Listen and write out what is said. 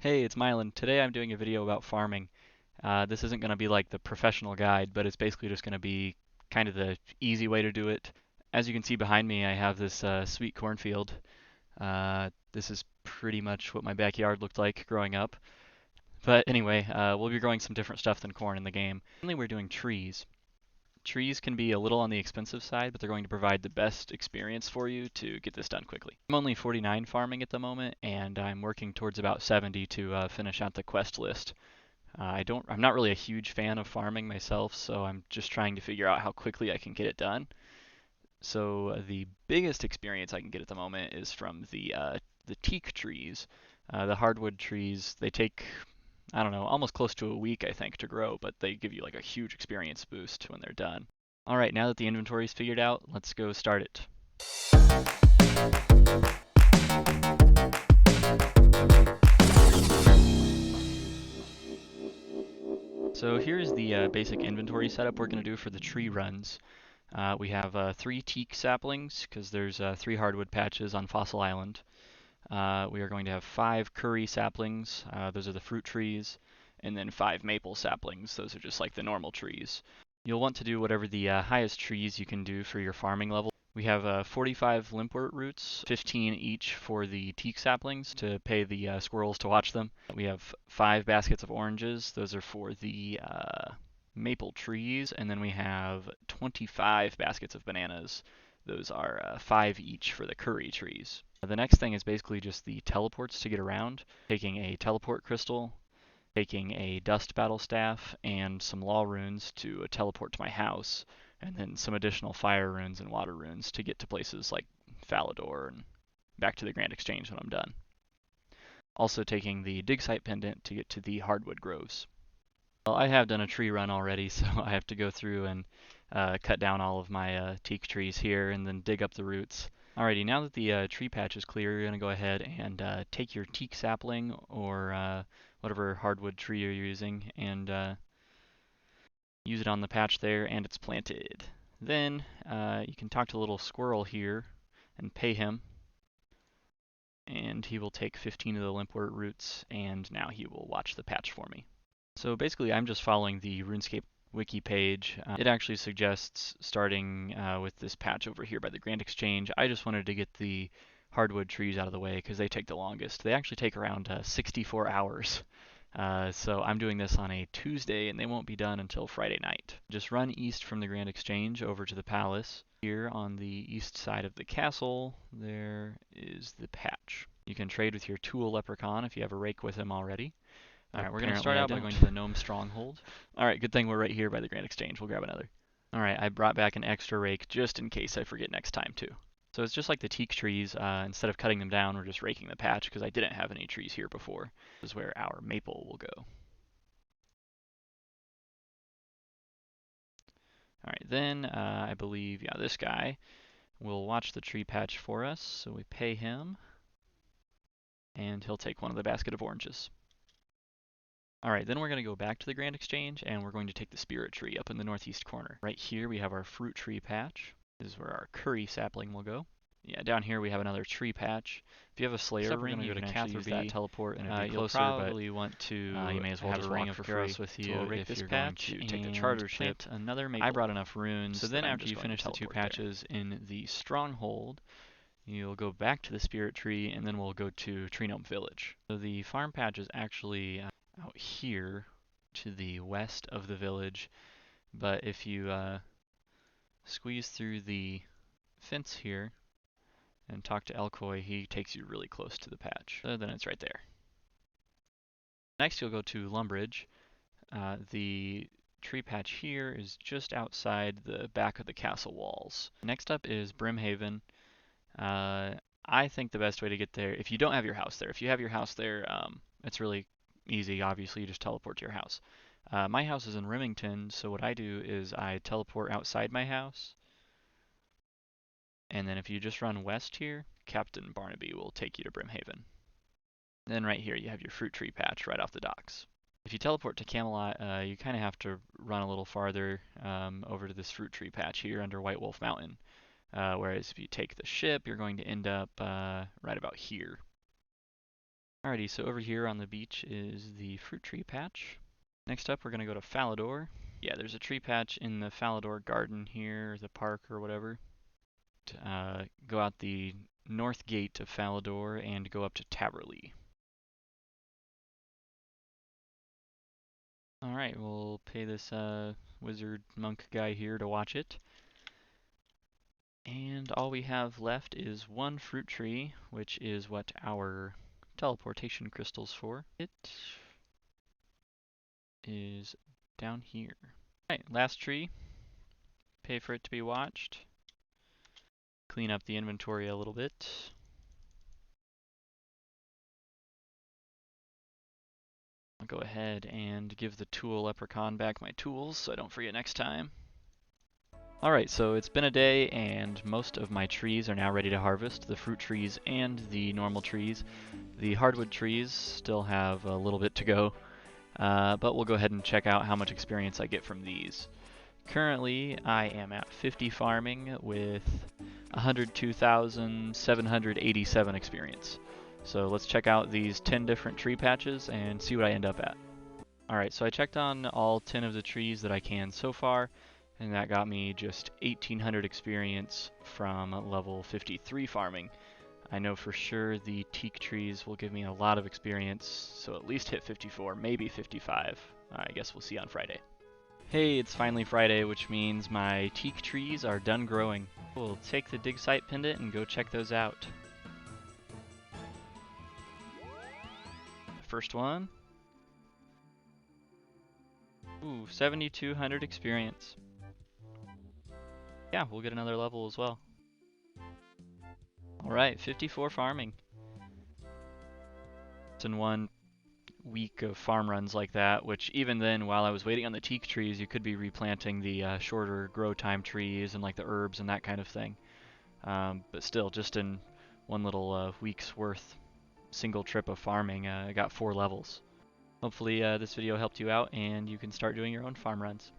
Hey, it's Mylan. Today I'm doing a video about farming. This isn't going to be like the professional guide, but it's basically just going to be kind of the easy way to do it. As you can see behind me, I have this sweet cornfield. This is pretty much what my backyard looked like growing up. But anyway, we'll be growing some different stuff than corn in the game. Mainly we're doing trees. Trees can be a little on the expensive side, but they're going to provide the best experience for you to get this done quickly. I'm only 49 farming at the moment, and I'm working towards about 70 to finish out the quest list. I'm not really a huge fan of farming myself, so I'm just trying to figure out how quickly I can get it done. So the biggest experience I can get at the moment is from the teak trees. The hardwood trees, they take, I don't know, almost close to a week, I think, to grow, but they give you like a huge experience boost when they're done. All right, now that the inventory is figured out, let's go start it. So here's the basic inventory setup we're going to do for the tree runs. We have 3 teak saplings, because there's 3 hardwood patches on Fossil Island. We are going to have 5 curry saplings, those are the fruit trees, and then 5 maple saplings, those are just like the normal trees. You'll want to do whatever the highest trees you can do for your farming level. We have 45 limpwort roots, 15 each for the teak saplings to pay the squirrels to watch them. We have 5 baskets of oranges, those are for the maple trees, and then we have 25 baskets of bananas. Those are 5 each for the curry trees. The next thing is basically just the teleports to get around, taking a teleport crystal, taking a dust battle staff, and some law runes to teleport to my house, and then some additional fire runes and water runes to get to places like Falador and back to the Grand Exchange when I'm done. Also taking the dig site pendant to get to the hardwood groves. Well, I have done a tree run already, so I have to go through and cut down all of my teak trees here and then dig up the roots. Alrighty, now that the tree patch is clear, you're going to go ahead and take your teak sapling or whatever hardwood tree you're using and use it on the patch there, and it's planted. Then you can talk to the little squirrel here and pay him, and he will take 15 of the limpwort roots, and now he will watch the patch for me. So basically, I'm just following the RuneScape wiki page. It actually suggests starting with this patch over here by the Grand Exchange. I just wanted to get the hardwood trees out of the way because they take the longest. They actually take around 64 hours. So I'm doing this on a Tuesday, and they won't be done until Friday night. Just run east from the Grand Exchange over to the palace. Here on the east side of the castle, there is the patch. You can trade with your tool leprechaun if you have a rake with him already. Alright, we're going to start out by going to the gnome stronghold. Alright, good thing we're right here by the Grand Exchange. We'll grab another. Alright, I brought back an extra rake just in case I forget next time too. So it's just like the teak trees. Instead of cutting them down, we're just raking the patch because I didn't have any trees here before. This is where our maple will go. Alright, then I believe, yeah, this guy will watch the tree patch for us. So we pay him, and he'll take one of the basket of oranges. Alright, then we're going to go back to the Grand Exchange, and we're going to take the spirit tree up in the northeast corner. Right here we have our fruit tree patch. This is where our curry sapling will go. Yeah, down here we have another tree patch. If you have a Slayer ring, you can actually use that teleport, and it'll be closer, probably want to you may as well have just a ring walk of for Kuros free with you to if this you're going patch to take the and charter ship. plant another maple. I brought enough runes, so then I'm after you just going finish to the 2 teleport there. patches in the stronghold, you'll go back to the spirit tree, and then we'll go to Tree Gnome Village. So the farm patch is actually out here to the west of the village, but if you squeeze through the fence here and talk to Elkoy, he takes you really close to the patch. So then it's right there. Next you'll go to Lumbridge. The tree patch here is just outside the back of the castle walls. Next up is Brimhaven. I think the best way to get there, if you don't have your house there, if you have your house there, it's really easy. Obviously, you just teleport to your house. My house is in Remington, so what I do is I teleport outside my house, and then if you just run west here, Captain Barnaby will take you to Brimhaven. Then right here you have your fruit tree patch right off the docks. If you teleport to Camelot, you kind of have to run a little farther over to this fruit tree patch here under White Wolf Mountain. Whereas if you take the ship, you're going to end up right about here. Alrighty, so over here on the beach is the fruit tree patch. Next up, we're going to go to Falador. Yeah, there's a tree patch in the Falador garden here, the park or whatever. Go out the north gate of Falador and go up to Taberley. Alright, we'll pay this wizard monk guy here to watch it. And all we have left is one fruit tree, which is what our teleportation crystal's for. It is down here. Alright, last tree. Pay for it to be watched. Clean up the inventory a little bit. I'll go ahead and give the tool leprechaun back my tools so I don't forget next time. Alright, so it's been a day and most of my trees are now ready to harvest, the fruit trees and the normal trees. The hardwood trees still have a little bit to go, but we'll go ahead and check out how much experience I get from these. Currently, I am at 50 farming with 102,787 experience. So let's check out these 10 different tree patches and see what I end up at. Alright, so I checked on all 10 of the trees that I can so far, and that got me just 1,800 experience from level 53 farming. I know for sure the teak trees will give me a lot of experience, so at least hit 54, maybe 55. I guess we'll see on Friday. Hey, it's finally Friday, which means my teak trees are done growing. We'll take the dig site pendant and go check those out. First one. Ooh, 7,200 experience. Yeah, we'll get another level as well. Alright, 54 farming. It's in 1 week of farm runs like that, which even then, while I was waiting on the teak trees, you could be replanting the shorter grow time trees and like the herbs and that kind of thing. But still, just in 1 little week's worth, single trip of farming, I got 4 levels. Hopefully this video helped you out and you can start doing your own farm runs.